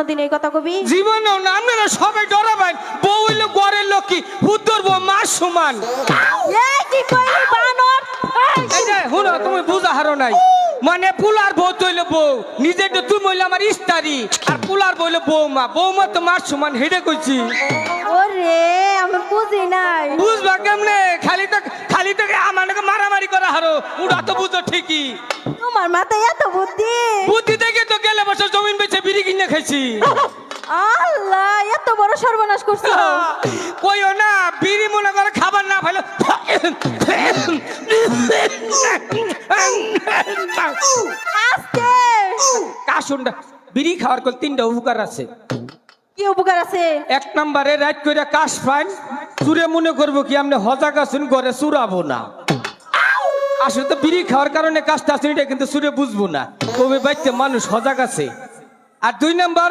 কোনোদিন এই কথা কবি? জীবনেও না। আপনারা সবাই ডরাবেন, বউ হইলো ঘরের লক্ষ্মী, হুদ্দর বউ মার সমান। এই কি কইলি বানর? এই যে হুনো, তুমি বুঝা হারো নাই। মানে পুলার বউ তো হইলো বউ, নিজের তো তুমি হইলো আমার স্ত্রী, আর পুলার বউ হইলো বৌমা, বৌমা তো মার সমান, হেডে কইছি। ওরে আমি বুঝি নাই। বুঝবা কেমনে? খালি তো আমাকে মারামারি করা হারো, ওরা তো বুঝো ঠিকই। তোমার মাথায় এত বুদ্ধি? বুদ্ধি দেখে তো গেলে বছর জমিন বেচে বিড়ি কিনে খাইছি। আল্লাহ, এত বড় সর্বনাশ করছো। কইও না, বিড়ি মনে করে খাবার না ভালো। আস্তে। কাশুনটা বিড়ি খাওয়ার কল 3টা উপকার আছে। কি উপকার আছে? 1 নম্বরে রাত কইরা কাশ পাইন, চুরে মনে করবো কি আপনি হজা গাছুন ঘরে চুরাবো না। আসলে তো বিড়ি খাওয়ার কারণে কাজটা আছে, এটা কিন্তু চুরে বুঝবো না, কবে বাইতে মানুষ হজা গাছে। আর 2 নম্বর